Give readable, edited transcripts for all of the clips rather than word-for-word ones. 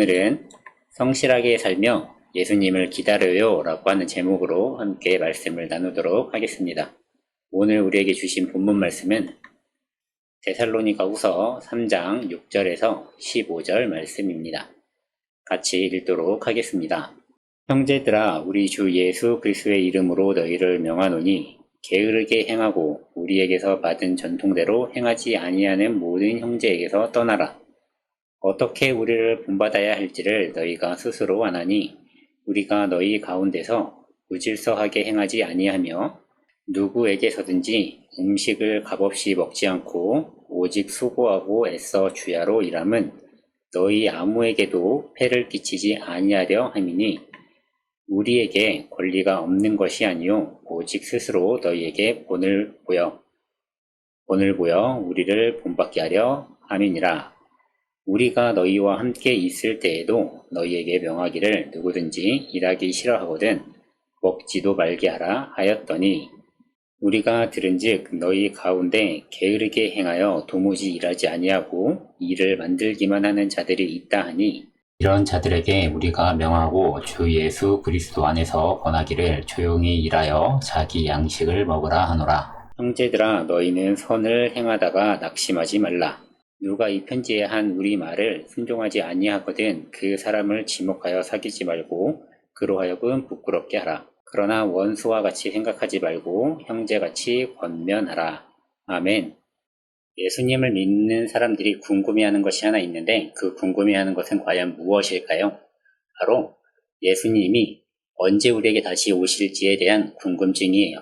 오늘은 성실하게 살며 예수님을 기다려요 라고 하는 제목으로 함께 말씀을 나누도록 하겠습니다. 오늘 우리에게 주신 본문 말씀은 데살로니가 후서 3장 6절에서 15절 말씀입니다. 같이 읽도록 하겠습니다. 형제들아, 우리 주 예수 그리스도의 이름으로 너희를 명하노니 게으르게 행하고 우리에게서 받은 전통대로 행하지 아니하는 모든 형제에게서 떠나라. 어떻게 우리를 본받아야 할지를 너희가 스스로 아나니 우리가 너희 가운데서 무질서하게 행하지 아니하며 누구에게서든지 음식을 값없이 먹지 않고 오직 수고하고 애써 주야로 일함은 너희 아무에게도 폐를 끼치지 아니하려 함이니 우리에게 권리가 없는 것이 아니요 오직 스스로 너희에게 본을 보여 우리를 본받게 하려 함이니라. 우리가 너희와 함께 있을 때에도 너희에게 명하기를 누구든지 일하기 싫어하거든 먹지도 말게 하라 하였더니 우리가 들은즉 너희 가운데 게으르게 행하여 도무지 일하지 아니하고 일을 만들기만 하는 자들이 있다 하니 이런 자들에게 우리가 명하고 주 예수 그리스도 안에서 권하기를 조용히 일하여 자기 양식을 먹으라 하노라. 형제들아, 너희는 선을 행하다가 낙심하지 말라. 누가 이 편지에 한 우리 말을 순종하지 아니하거든 그 사람을 지목하여 사귀지 말고 그로 하여금 부끄럽게 하라. 그러나 원수와 같이 생각하지 말고 형제같이 권면하라. 아멘. 예수님을 믿는 사람들이 궁금해하는 것이 하나 있는데 그 궁금해하는 것은 과연 무엇일까요? 바로 예수님이 언제 우리에게 다시 오실지에 대한 궁금증이에요.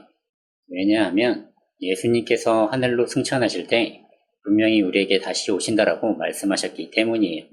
왜냐하면 예수님께서 하늘로 승천하실 때 분명히 우리에게 다시 오신다라고 말씀하셨기 때문이에요.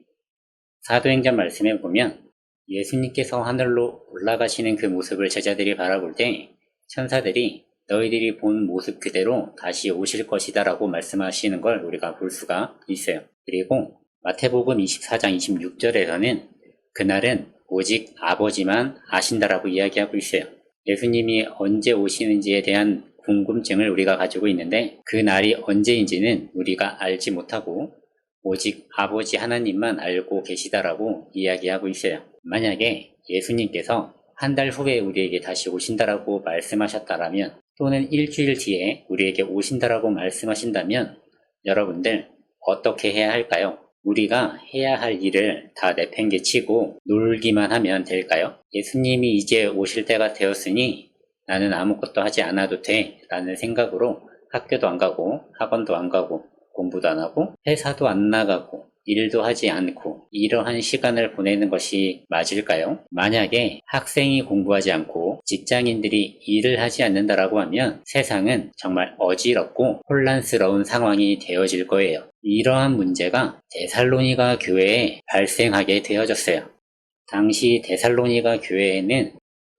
사도행전 말씀에 보면 예수님께서 하늘로 올라가시는 그 모습을 제자들이 바라볼 때 천사들이 너희들이 본 모습 그대로 다시 오실 것이다 라고 말씀하시는 걸 우리가 볼 수가 있어요. 그리고 마태복음 24장 26절에서는 그날은 오직 아버지만 아신다라고 이야기하고 있어요. 예수님이 언제 오시는지에 대한 궁금증을 우리가 가지고 있는데 그 날이 언제인지는 우리가 알지 못하고 오직 아버지 하나님만 알고 계시다라고 이야기하고 있어요. 만약에 예수님께서 한 달 후에 우리에게 다시 오신다라고 말씀하셨다라면 또는 일주일 뒤에 우리에게 오신다라고 말씀하신다면 여러분들 어떻게 해야 할까요? 우리가 해야 할 일을 다 내팽개치고 놀기만 하면 될까요? 예수님이 이제 오실 때가 되었으니 나는 아무것도 하지 않아도 돼 라는 생각으로 학교도 안 가고 학원도 안 가고 공부도 안 하고 회사도 안 나가고 일도 하지 않고 이러한 시간을 보내는 것이 맞을까요? 만약에 학생이 공부하지 않고 직장인들이 일을 하지 않는다라고 하면 세상은 정말 어지럽고 혼란스러운 상황이 되어질 거예요. 이러한 문제가 데살로니가 교회에 발생하게 되어졌어요. 당시 데살로니가 교회에는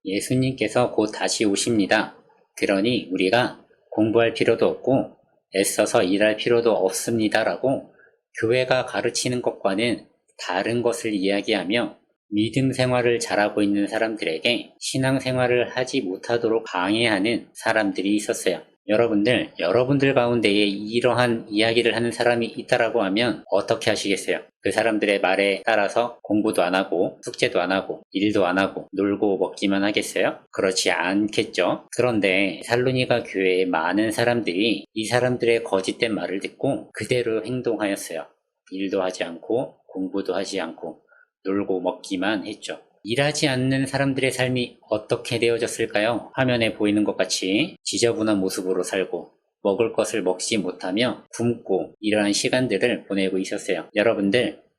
예수님께서 곧 다시 오십니다. 그러니 우리가 공부할 필요도 없고 애써서 일할 필요도 없습니다라고 교회가 가르치는 것과는 다른 것을 이야기하며 믿음 생활을 잘하고 있는 사람들에게 신앙 생활을 하지 못하도록 방해하는 사람들이 있었어요. 여러분들 가운데에 이러한 이야기를 하는 사람이 있다라고 하면 어떻게 하시겠어요? 그 사람들의 말에 따라서 공부도 안 하고 숙제도 안 하고 일도 안 하고 놀고 먹기만 하겠어요? 그렇지 않겠죠? 그런데 살로니가 교회의 많은 사람들이 이 사람들의 거짓된 말을 듣고 그대로 행동하였어요. 일도 하지 않고 공부도 하지 않고 놀고 먹기만 했죠. 일하지 않는 사람들의 삶이 어떻게 되어졌을까요? 화면에 보이는 것 같이 지저분한 모습으로 살고 먹을 것을 먹지 못하며 굶고 이러한 시간들을 보내고 있었어요.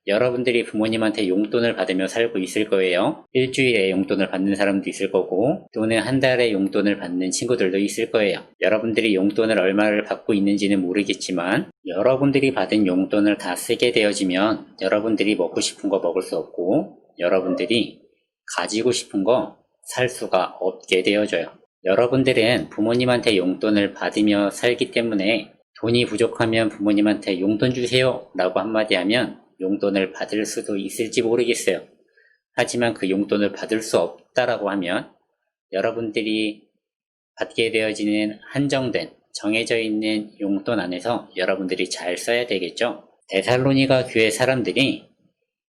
여러분들이 부모님한테 용돈을 받으며 살고 있을 거예요. 일주일에 용돈을 받는 사람도 있을 거고 또는 한 달에 용돈을 받는 친구들도 있을 거예요. 여러분들이 용돈을 얼마를 받고 있는지는 모르겠지만 여러분들이 받은 용돈을 다 쓰게 되어지면 여러분들이 먹고 싶은 거 먹을 수 없고 여러분들이 가지고 싶은 거 살 수가 없게 되어져요. 여러분들은 부모님한테 용돈을 받으며 살기 때문에 돈이 부족하면 부모님한테 용돈 주세요 라고 한마디 하면 용돈을 받을 수도 있을지 모르겠어요. 하지만 그 용돈을 받을 수 없다라고 하면 여러분들이 받게 되어지는 한정된 정해져 있는 용돈 안에서 여러분들이 잘 써야 되겠죠. 데살로니가 교회 사람들이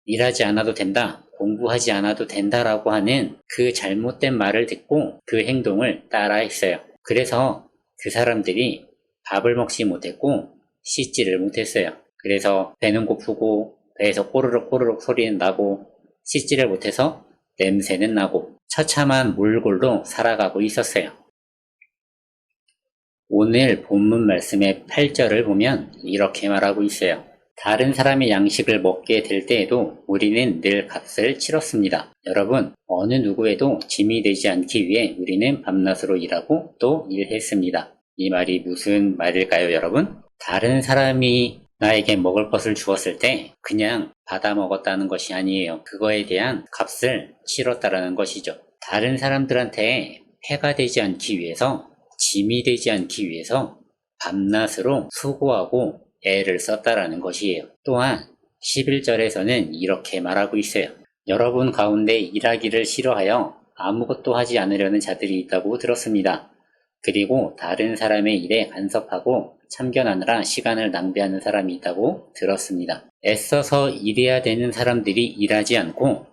일하지 않아도 된다, 공부하지 않아도 된다라고 하는 그 잘못된 말을 듣고 그 행동을 따라했어요. 그래서 그 사람들이 밥을 먹지 못했고 씻지를 못했어요. 그래서 배는 고프고 배에서 꼬르륵 꼬르륵 소리는 나고 씻지를 못해서 냄새는 나고 처참한 몰골로 살아가고 있었어요. 오늘 본문 말씀의 8절을 보면 이렇게 말하고 있어요. 다른 사람의 양식을 먹게 될 때에도 우리는 늘 값을 치렀습니다. 여러분, 어느 누구에도 짐이 되지 않기 위해 우리는 밤낮으로 일하고 또 일했습니다. 이 말이 무슨 말일까요, 여러분? 다른 사람이 나에게 먹을 것을 주었을 때 그냥 받아 먹었다는 것이 아니에요. 그거에 대한 값을 치렀다라는 것이죠. 다른 사람들한테 폐가 되지 않기 위해서, 짐이 되지 않기 위해서 밤낮으로 수고하고 애를 썼다라는 것이에요. 또한 11절에서는 이렇게 말하고 있어요. 여러분 가운데 일하기를 싫어하여 아무것도 하지 않으려는 자들이 있다고 들었습니다. 그리고 다른 사람의 일에 간섭하고 참견하느라 시간을 낭비하는 사람이 있다고 들었습니다. 애써서 일해야 되는 사람들이 일하지 않고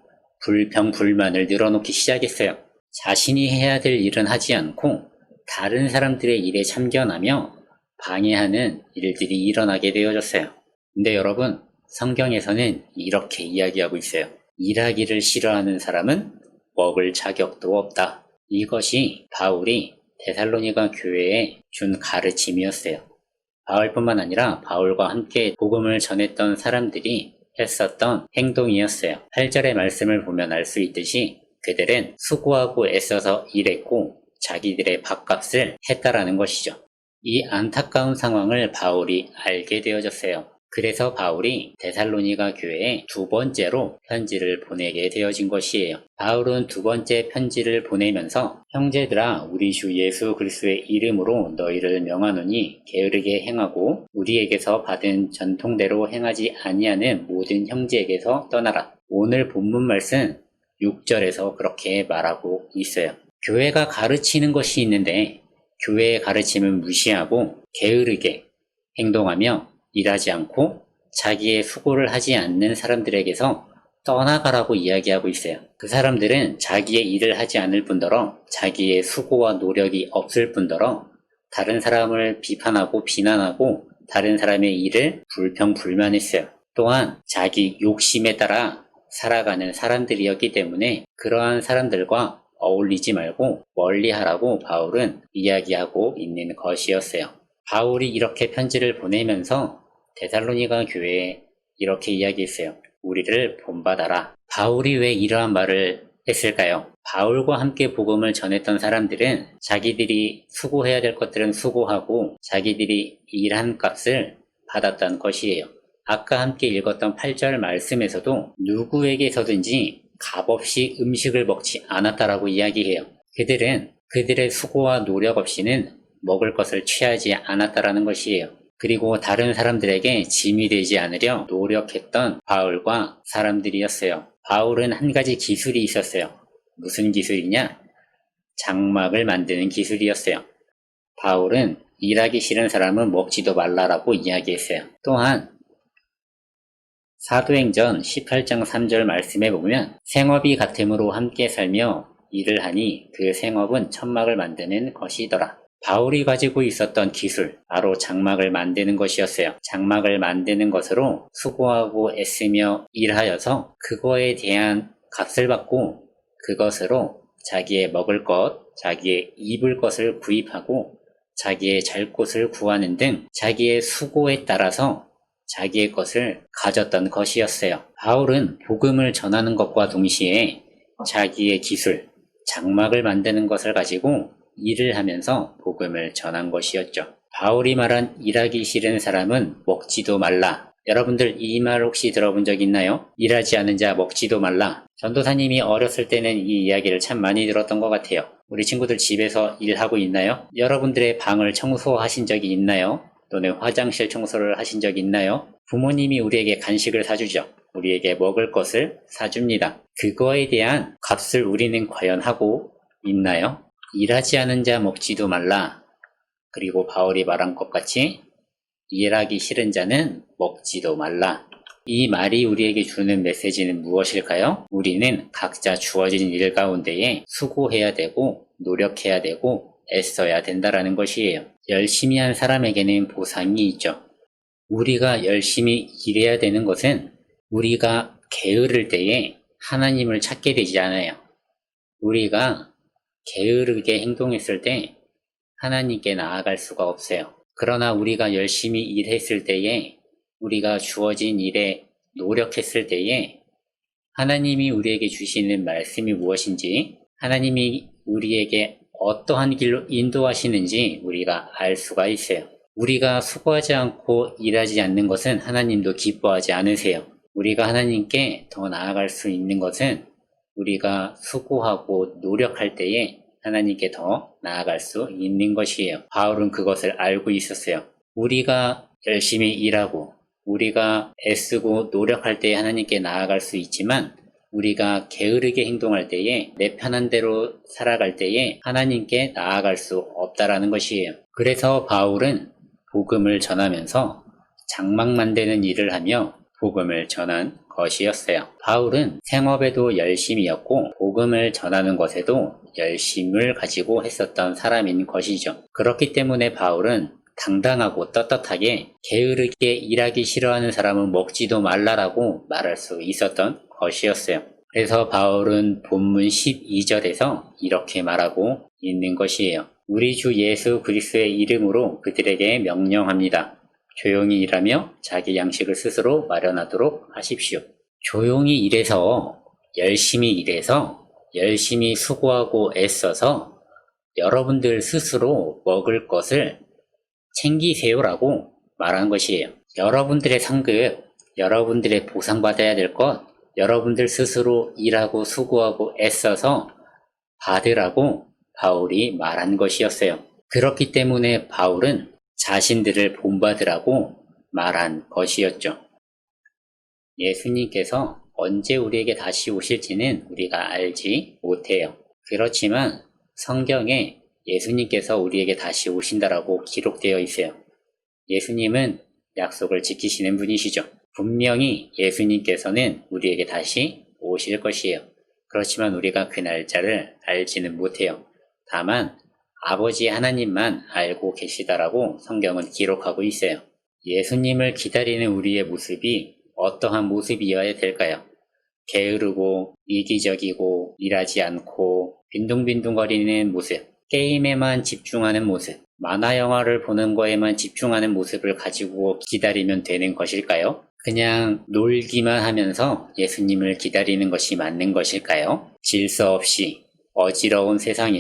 불평불만을 늘어놓기 시작했어요. 자신이 해야 될 일은 하지 않고 다른 사람들의 일에 참견하며 방해하는 일들이 일어나게 되어졌어요. 근데 여러분, 성경에서는 이렇게 이야기하고 있어요. 일하기를 싫어하는 사람은 먹을 자격도 없다. 이것이 바울이 데살로니가 교회에 준 가르침이었어요. 바울뿐만 아니라 바울과 함께 복음을 전했던 사람들이 했었던 행동이었어요. 8절의 말씀을 보면 알 수 있듯이 그들은 수고하고 애써서 일했고 자기들의 밥값을 했다라는 것이죠. 이 안타까운 상황을 바울이 알게 되어졌어요. 그래서 바울이 데살로니가 교회에 두 번째로 편지를 보내게 되어진 것이에요. 바울은 두 번째 편지를 보내면서 형제들아, 우리 주 예수 그리스도의 이름으로 너희를 명하노니 게으르게 행하고 우리에게서 받은 전통대로 행하지 아니하는 모든 형제에게서 떠나라. 오늘 본문 말씀 6절에서 그렇게 말하고 있어요. 교회가 가르치는 것이 있는데 교회의 가르침을 무시하고 게으르게 행동하며 일하지 않고 자기의 수고를 하지 않는 사람들에게서 떠나가라고 이야기하고 있어요. 그 사람들은 자기의 일을 하지 않을 뿐더러 자기의 수고와 노력이 없을 뿐더러 다른 사람을 비판하고 비난하고 다른 사람의 일을 불평불만했어요. 또한 자기 욕심에 따라 살아가는 사람들이었기 때문에 그러한 사람들과 어울리지 말고 멀리하라고 바울은 이야기하고 있는 것이었어요. 바울이 이렇게 편지를 보내면서 데살로니가 교회에 이렇게 이야기했어요. 우리를 본받아라. 바울이 왜 이러한 말을 했을까요? 바울과 함께 복음을 전했던 사람들은 자기들이 수고해야 될 것들은 수고하고 자기들이 일한 값을 받았던 것이에요. 아까 함께 읽었던 8절 말씀에서도 누구에게서든지 값없이 음식을 먹지 않았다라고 이야기해요. 그들은 그들의 수고와 노력 없이는 먹을 것을 취하지 않았다라는 것이에요. 그리고 다른 사람들에게 짐이 되지 않으려 노력했던 바울과 사람들이었어요. 바울은 한 가지 기술이 있었어요. 무슨 기술이냐? 장막을 만드는 기술이었어요. 바울은 일하기 싫은 사람은 먹지도 말라라고 이야기했어요. 또한 사도행전 18장 3절 말씀에 보면 생업이 같음으로 함께 살며 일을 하니 그 생업은 천막을 만드는 것이더라. 바울이 가지고 있었던 기술, 바로 장막을 만드는 것이었어요. 장막을 만드는 것으로 수고하고 애쓰며 일하여서 그거에 대한 값을 받고 그것으로 자기의 먹을 것, 자기의 입을 것을 구입하고 자기의 잘 곳을 구하는 등 자기의 수고에 따라서 자기의 것을 가졌던 것이었어요. 바울은 복음을 전하는 것과 동시에 자기의 기술, 장막을 만드는 것을 가지고 일을 하면서 복음을 전한 것이었죠. 바울이 말한 일하기 싫은 사람은 먹지도 말라. 여러분들 이 말 혹시 들어본 적 있나요? 일하지 않은 자 먹지도 말라. 전도사님이 어렸을 때는 이 이야기를 참 많이 들었던 것 같아요. 우리 친구들 집에서 일하고 있나요? 여러분들의 방을 청소하신 적이 있나요? 또는 화장실 청소를 하신 적이 있나요? 부모님이 우리에게 간식을 사주죠. 우리에게 먹을 것을 사줍니다. 그거에 대한 값을 우리는 과연 하고 있나요? 일하지 않은 자 먹지도 말라. 그리고 바울이 말한 것 같이 일하기 싫은 자는 먹지도 말라. 이 말이 우리에게 주는 메시지는 무엇일까요? 우리는 각자 주어진 일 가운데에 수고해야 되고 노력해야 되고 애써야 된다라는 것이에요. 열심히 한 사람에게는 보상이 있죠. 우리가 열심히 일해야 되는 것은 우리가 게으를 때에 하나님을 찾게 되지 않아요. 우리가 게으르게 행동했을 때 하나님께 나아갈 수가 없어요. 그러나 우리가 열심히 일했을 때에 우리가 주어진 일에 노력했을 때에 하나님이 우리에게 주시는 말씀이 무엇인지, 하나님이 우리에게 어떠한 길로 인도하시는지 우리가 알 수가 있어요. 우리가 수고하지 않고 일하지 않는 것은 하나님도 기뻐하지 않으세요. 우리가 하나님께 더 나아갈 수 있는 것은 우리가 수고하고 노력할 때에 하나님께 더 나아갈 수 있는 것이에요. 바울은 그것을 알고 있었어요. 우리가 열심히 일하고 우리가 애쓰고 노력할 때에 하나님께 나아갈 수 있지만 우리가 게으르게 행동할 때에 내 편한 대로 살아갈 때에 하나님께 나아갈 수 없다라는 것이에요. 그래서 바울은 복음을 전하면서 장막 만드는 일을 하며 복음을 전한 것이었어요. 바울은 생업에도 열심이었고 복음을 전하는 것에도 열심을 가지고 했었던 사람인 것이죠. 그렇기 때문에 바울은 당당하고 떳떳하게 게으르게 일하기 싫어하는 사람은 먹지도 말라라고 말할 수 있었던 것이었어요. 그래서 바울은 본문 12절에서 이렇게 말하고 있는 것이에요. 우리 주 예수 그리스도의 이름으로 그들에게 명령합니다. 조용히 일하며 자기 양식을 스스로 마련하도록 하십시오. 조용히 일해서 열심히 수고하고 애써서 여러분들 스스로 먹을 것을 챙기세요라고 말한 것이에요. 여러분들의 상급, 여러분들의 보상받아야 될 것, 여러분들 스스로 일하고 수고하고 애써서 받으라고 바울이 말한 것이었어요. 그렇기 때문에 바울은 자신들을 본받으라고 말한 것이었죠. 예수님께서 언제 우리에게 다시 오실지는 우리가 알지 못해요. 그렇지만 성경에 예수님께서 우리에게 다시 오신다라고 기록되어 있어요. 예수님은 약속을 지키시는 분이시죠. 분명히 예수님께서는 우리에게 다시 오실 것이에요. 그렇지만 우리가 그 날짜를 알지는 못해요. 다만 아버지 하나님만 알고 계시다라고 성경은 기록하고 있어요. 예수님을 기다리는 우리의 모습이 어떠한 모습이어야 될까요? 게으르고 이기적이고 일하지 않고 빈둥빈둥거리는 모습, 게임에만 집중하는 모습, 만화 영화를 보는 거에만 집중하는 모습을 가지고 기다리면 되는 것일까요? 그냥 놀기만 하면서 예수님을 기다리는 것이 맞는 것일까요? 질서 없이 어지러운 세상에서